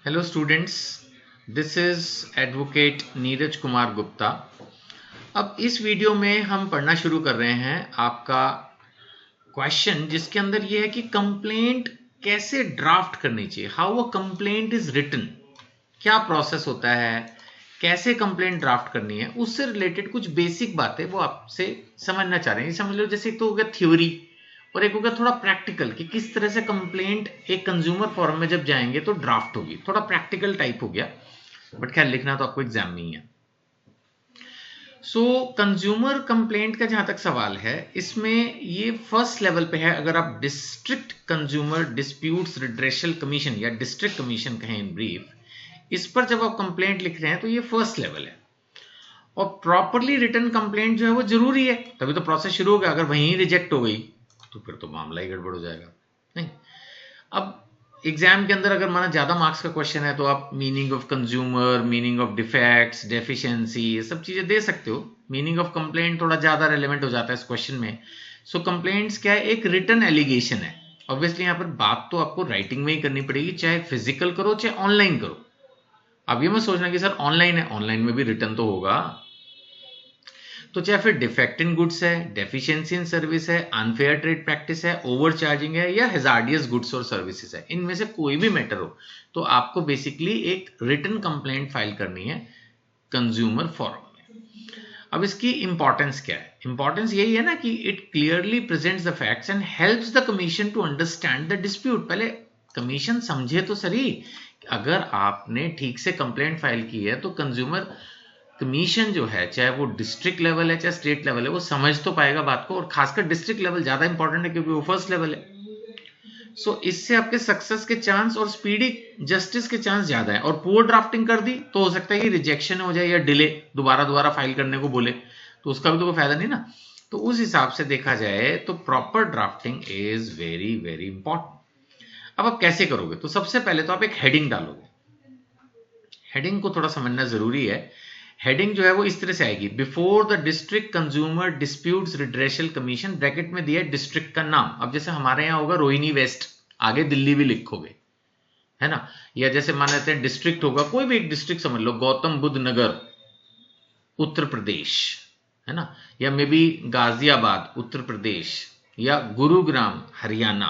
Hello students, this is advocate Neeraj Kumar Gupta. अब इस video में हम पढ़ना शुरू कर रहे हैं आपका क्वेश्चन जिसके अंदर ये है कि कंप्लेंट कैसे ड्राफ्ट करनी चाहिए, how a complaint is written, क्या प्रोसेस होता है, कैसे कंप्लेंट ड्राफ्ट करनी है, उससे रिलेटेड कुछ बेसिक बातें वो आपसे समझना चाह रहे हैं। समझ लो जैसे एक तो हो गया थ्योरी और एक हो गया थोड़ा प्रैक्टिकल कि किस तरह से कंप्लेंट एक कंज्यूमर फॉर्म में जब जाएंगे तो ड्राफ्ट होगी, थोड़ा प्रैक्टिकल टाइप हो गया, बट खैर लिखना तो आपको एग्जाम में ही है। सो कंज्यूमर कंप्लेंट का जहां तक सवाल है, इसमें ये फर्स्ट लेवल पे है। अगर आप district consumer disputes redressal commission या डिस्ट्रिक्ट कमीशन कहें इन ब्रीफ, इस पर जब आप कंप्लेंट लिख रहे हैं तो ये फर्स्ट लेवल है। और प्रॉपरली रिटन कंप्लेंट जो है वो जरूरी है, तभी तो प्रोसेस शुरू होगा। अगर वहीं रिजेक्ट हो गई तो फिर तो मामला ही गड़बड़ हो जाएगा। नहीं, अब एग्जाम के अंदर अगर माना ज्यादा मार्क्स का क्वेश्चन है तो आप meaning of consumer, meaning of defects, deficiency, ये सब चीजें दे सकते हो। मीनिंग ऑफ कंप्लेंट थोड़ा ज्यादा रेलेवेंट हो जाता है इस क्वेश्चन में। सो कंप्लेंट्स क्या है, एक रिटन एलिगेशन है। ऑब्वियसली यहाँ पर बात तो आपको राइटिंग में ही करनी पड़ेगी, चाहे फिजिकल करो चाहे ऑनलाइन करो। अब ये मत सोचना कि सर ऑनलाइन है, ऑनलाइन में भी रिटर्न तो होगा। तो चाहे फिर डिफेक्ट इन गुड्स है, डेफिशिएंसी इन सर्विस है, अनफेयर ट्रेड प्रैक्टिस है, ओवर चार्जिंग है, या हेजार्डियस गुड्स और सर्विसेज है, इनमें से कोई भी मैटर हो तो आपको बेसिकली एक रिटन कंप्लेंट फाइल करनी है कंज्यूमर फोरम में। अब इसकी इंपॉर्टेंस क्या है? इंपॉर्टेंस यही है ना कि it clearly presents the facts and helps the commission to understand the dispute. पहले कमीशन समझे तो सही, अगर आपने ठीक से कंप्लेंट फाइल की है तो कंज्यूमर कमीशन जो है, चाहे वो डिस्ट्रिक्ट लेवल है चाहे स्टेट लेवल है, वो समझ तो पाएगा बात को। और खासकर डिस्ट्रिक्ट लेवल ज्यादा इंपॉर्टेंट है क्योंकि वो फर्स्ट लेवल है। सो इससे आपके सक्सेस के चांस और स्पीडी जस्टिस के चांस ज्यादा है। और पुअर ड्राफ्टिंग कर दी तो हो सकता है कि रिजेक्शन हो जाए या डिले, दोबारा फाइल करने को बोले, तो उसका भी तो कोई फायदा नहीं ना। तो उस हिसाब से देखा जाए तो proper drafting is very very important. अब आप कैसे करोगे? तो सबसे पहले तो आप एक हेडिंग डालोगे। हेडिंग को थोड़ा समझना जरूरी है। हेडिंग जो है वो इस तरह से आएगी, before the district consumer disputes redressal commission, bracket में दिया है डिस्ट्रिक्ट का नाम। अब जैसे हमारे यहाँ होगा रोहिणी वेस्ट, आगे दिल्ली भी लिखोगे, है ना। या जैसे मान लेते हैं डिस्ट्रिक्ट होगा, कोई भी एक डिस्ट्रिक्ट समझ लो, गौतम बुद्ध नगर उत्तर प्रदेश, है ना, या मे बी गाजियाबाद उत्तर प्रदेश, या गुरुग्राम हरियाणा।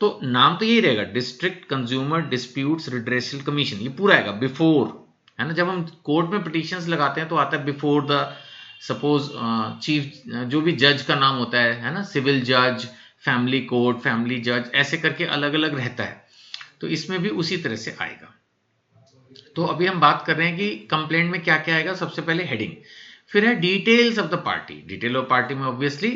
तो नाम तो यही रहेगा, district consumer disputes redressal commission, ये पूरा आएगा बिफोर, है ना। जब हम कोर्ट में पिटीशंस लगाते हैं तो आता है बिफोर द, सपोज चीफ जो भी जज का नाम होता है ना, सिविल जज, फैमिली कोर्ट, फैमिली जज, ऐसे करके अलग अलग रहता है। तो इसमें भी उसी तरह से आएगा। तो अभी हम बात कर रहे हैं कि कंप्लेंट में क्या क्या आएगा। सबसे पहले हेडिंग, फिर है details of the party. Detail of party में ऑब्वियसली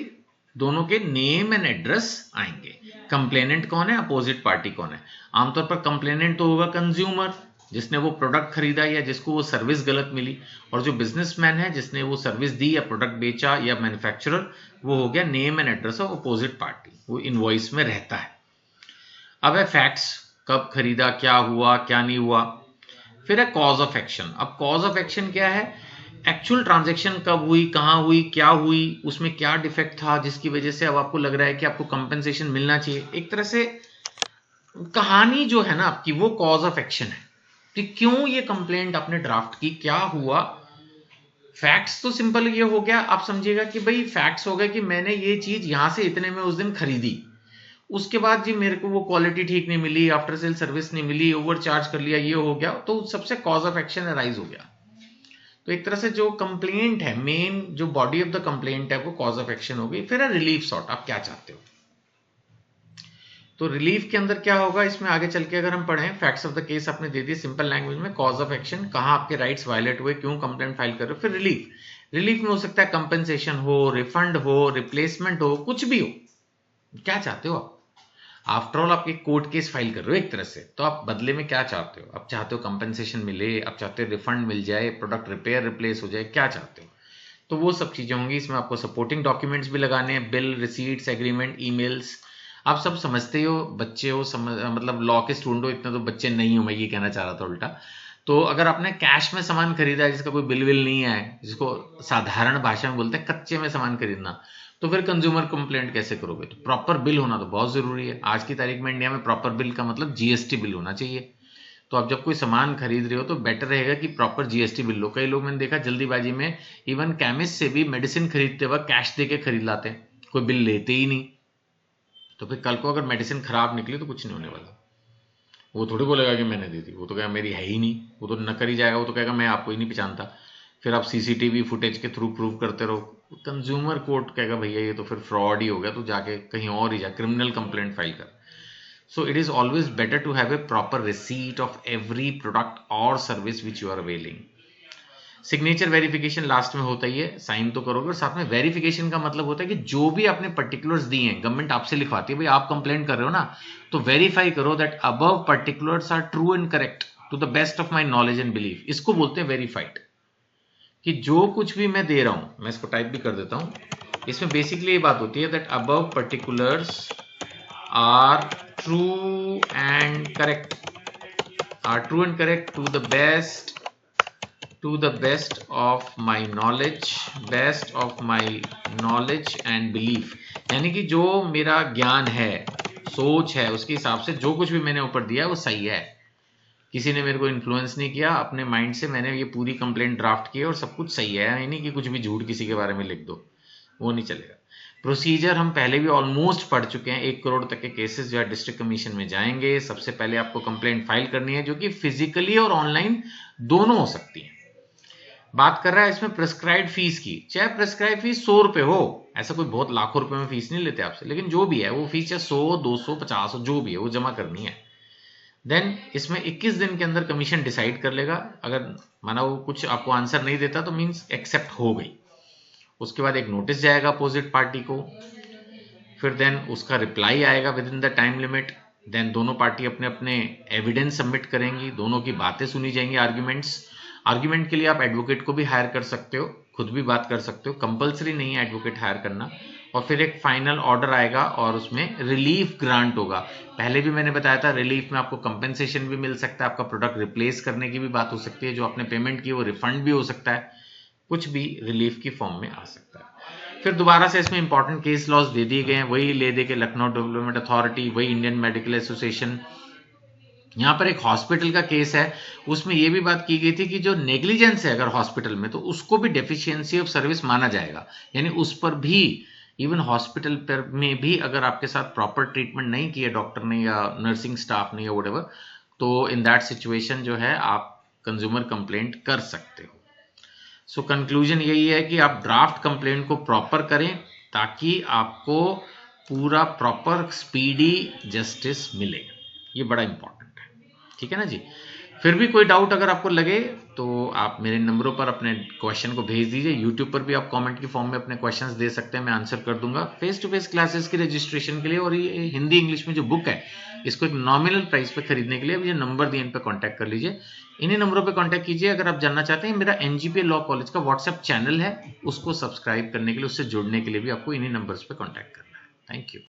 दोनों के नेम एंड एड्रेस आएंगे। कंप्लेनेंट कौन है, अपोजिट पार्टी कौन है। आमतौर पर कंप्लेनेंट तो होगा कंज्यूमर, जिसने वो प्रोडक्ट खरीदा या जिसको वो सर्विस गलत मिली। और जो बिजनेसमैन है जिसने वो सर्विस दी या प्रोडक्ट बेचा, या मैन्युफैक्चरर, वो हो गया name and address of opposite party, वो इनवॉइस में रहता है। अब है फैक्ट्स, कब खरीदा, क्या हुआ क्या नहीं हुआ। फिर है कॉज ऑफ एक्शन। अब कॉज ऑफ एक्शन क्या है, एक्चुअल ट्रांजैक्शन कब हुई, कहां हुई, क्या हुई, उसमें क्या डिफेक्ट था जिसकी वजह से अब आपको लग रहा है कि आपको कंपेंसेशन मिलना चाहिए। एक तरह से कहानी जो है ना आपकी, वो कॉज ऑफ एक्शन है कि क्यों ये कंप्लेंट आपने ड्राफ्ट की, क्या हुआ। फैक्ट्स तो सिंपल ये हो गया, आप समझिएगा कि भाई फैक्ट्स हो गए कि मैंने ये चीज यहां से इतने में उस दिन खरीदी, उसके बाद जी मेरे को वो क्वालिटी ठीक नहीं मिली, आफ्टर सेल सर्विस नहीं मिली, ओवर चार्ज कर लिया, ये हो गया, तो सबसे कॉज ऑफ एक्शन अराइज हो गया। तो एक तरह से जो कंप्लेंट है, मेन जो बॉडी ऑफ द कंप्लेंट है, वो कॉज ऑफ एक्शन हो गई। फिर है रिलीफ सॉर्ट, आप क्या चाहते हो। तो रिलीफ के अंदर क्या होगा, इसमें आगे चल के अगर हम पढ़ें, फैक्ट्स ऑफ द केस आपने दे दी सिंपल लैंग्वेज में, कॉज ऑफ एक्शन, कहां आपके राइट्स वायलेट हुए, क्यों कंप्लेंट फाइल कर रहे हो। फिर रिलीफ, रिलीफ में हो सकता है कंपेंसेशन हो, रिफंड हो, रिप्लेसमेंट हो, कुछ भी हो, क्या चाहते हो आप। आफ्टर ऑल आप एक कोर्ट केस फाइल कर रहे हो एक तरह से, तो आप बदले में क्या चाहते हो। आप चाहते हो कंपेंसेशन मिले, आप चाहते हो रिफंड मिल जाए, प्रोडक्ट रिपेयर रिप्लेस हो जाए, क्या चाहते हो। तो वो सब चीजें होंगी। इसमें आपको सपोर्टिंग डॉक्यूमेंट्स भी लगाने हैं, बिल, रिसीट्स, एग्रीमेंट, ईमेल्स। आप सब समझते हो, बच्चे हो, मतलब लॉ के स्टूडेंट हो, इतने तो बच्चे नहीं हो, मैं ये कहना चाह रहा था उल्टा। तो अगर आपने कैश में सामान खरीदा है जिसका कोई बिल विल नहीं है, जिसको साधारण भाषा में बोलते हैं कच्चे में सामान खरीदना, तो फिर कंज्यूमर कंप्लेंट कैसे करोगे। तो प्रॉपर बिल होना तो बहुत जरूरी है। आज की तारीख में इंडिया में प्रॉपर बिल का मतलब जीएसटी बिल होना चाहिए। तो आप जब कोई सामान खरीद रहे हो तो बेटर रहेगा कि प्रॉपर जीएसटी बिल लो। कई लोग मैंने देखा जल्दीबाजी में इवन केमिस्ट से भी मेडिसिन खरीदते वक्त कैश दे के खरीद लाते हैं, कोई बिल लेते ही नहीं। तो फिर कल को अगर मेडिसिन खराब निकली तो कुछ नहीं होने वाला। वो थोड़ी बोलेगा कि मैंने दी थी, वो तो कहेगा मेरी है ही नहीं, वो तो न कर ही जाएगा, वो तो कहेगा मैं आपको ही नहीं पहचानता। फिर आप सीसीटीवी फुटेज के थ्रू प्रूव करते रहो, कंज्यूमर कोर्ट कहेगा भैया ये तो फिर फ्रॉड ही हो गया, तो जाके कहीं और ही जा क्रिमिनल कंप्लेंट फाइल कर। So it is always better to have a proper receipt of every product or service which you are availing. Signature verification last में होता ही है, साइन तो करोगे, और साथ में वेरिफिकेशन का मतलब होता है कि जो भी आपने पर्टिकुलर्स दिए हैं, गवर्नमेंट आपसे लिखवाती है भाई आप कंप्लेंट कर रहे हो ना, तो वेरीफाई करो that above particulars are true and correct to the best of my knowledge and belief. इसको बोलते हैं वेरीफाइड, कि जो कुछ भी मैं दे रहा हूं, मैं इसको टाइप भी कर देता हूं, इसमें बेसिकली ये बात होती है that above particulars are true and correct to the best of my knowledge and belief। यानी कि जो मेरा ज्ञान है, सोच है, उसके हिसाब से जो कुछ भी मैंने ऊपर दिया है वो सही है। किसी ने मेरे को इन्फ्लुएंस नहीं किया, अपने माइंड से मैंने ये पूरी कंप्लेंट ड्राफ्ट की और सब कुछ सही है, यानी नहीं कि कुछ भी झूठ किसी के बारे में लिख दो, वो नहीं चलेगा। प्रोसीजर हम पहले भी ऑलमोस्ट पढ़ चुके हैं। 1 करोड़ तक के केसेस जो है डिस्ट्रिक्ट कमीशन में जाएंगे। सबसे पहले आपको कंप्लेंट फाइल करनी है, जो कि फिजिकली और ऑनलाइन दोनों हो सकती है। बात कर रहा है इसमें प्रेस्क्राइब्ड फीस की, चाहे प्रेस्क्राइब फीस 100 रुपए हो, ऐसा कोई बहुत लाखों रुपए में फीस नहीं लेते आपसे, लेकिन जो भी है वो फीस चाहे 100, 200, 50 जो भी है वो जमा करनी है। देन इसमें 21 दिन के अंदर कमीशन डिसाइड कर लेगा। अगर माना वो कुछ आपको आंसर नहीं देता तो मीन्स एक्सेप्ट हो गई। उसके बाद एक नोटिस जाएगा अपोजिट पार्टी को, फिर देन उसका रिप्लाई आएगा within the time limit. Then दोनों पार्टी अपने अपने एविडेंस सबमिट करेंगी, दोनों की बातें सुनी जाएंगी, आर्ग्यूमेंट के लिए आप एडवोकेट को भी हायर कर सकते हो, खुद भी बात कर सकते हो, कंपलसरी नहीं है एडवोकेट हायर करना। और फिर एक फाइनल ऑर्डर आएगा और उसमें रिलीफ ग्रांट होगा। पहले भी मैंने बताया था रिलीफ में आपको कंपेंसेशन भी मिल सकता है, आपका प्रोडक्ट रिप्लेस करने की भी बात हो सकती है, जो आपने पेमेंट की वो रिफंड भी हो सकता है, कुछ भी रिलीफ की फॉर्म में आ सकता है। फिर दोबारा से इसमें इंपॉर्टेंट केस लॉज दे दिए गए हैं, वही ले दे के लखनऊ डेवलपमेंट अथॉरिटी, वही इंडियन मेडिकल एसोसिएशन। यहाँ पर एक हॉस्पिटल का केस है, उसमें यह भी बात की गई थी कि जो नेग्लिजेंस है अगर हॉस्पिटल में, तो उसको भी डेफिशिएंसी ऑफ सर्विस माना जाएगा। यानी उस पर भी, इवन हॉस्पिटल पर में भी अगर आपके साथ प्रॉपर ट्रीटमेंट नहीं किया डॉक्टर ने या नर्सिंग स्टाफ ने या व्हाटएवर, तो इन दैट सिचुएशन जो है आप कंज्यूमर कंप्लेंट कर सकते हो। सो कंक्लूजन यही है कि आप ड्राफ्ट कंप्लेंट को प्रॉपर करें ताकि आपको पूरा प्रॉपर स्पीडी जस्टिस मिले, ये बड़ा इंपॉर्टेंट है। ठीक है ना जी। फिर भी कोई डाउट अगर आपको लगे तो आप मेरे नंबरों पर अपने क्वेश्चन को भेज दीजिए। यूट्यूब पर भी आप कमेंट की फॉर्म में अपने क्वेश्चंस दे सकते हैं, मैं आंसर कर दूंगा। फेस टू फेस क्लासेस की रजिस्ट्रेशन के लिए और ये हिंदी इंग्लिश में जो बुक है इसको एक नॉमिनल प्राइस पे खरीदने के लिए मुझे नंबर दिए, इन पर कॉन्टैक्ट कर लीजिए, इन्हीं नंबरों पर कॉन्टैक्ट कीजिए। अगर आप जानना चाहते हैं, मेरा एनजीपीए लॉ कॉलेज का व्हाट्सएप चैनल है, उसको सब्सक्राइब करने के लिए, उससे जुड़ने के लिए भी आपको इन्हीं नंबर्स पर कॉन्टैक्ट करना है। Thank you.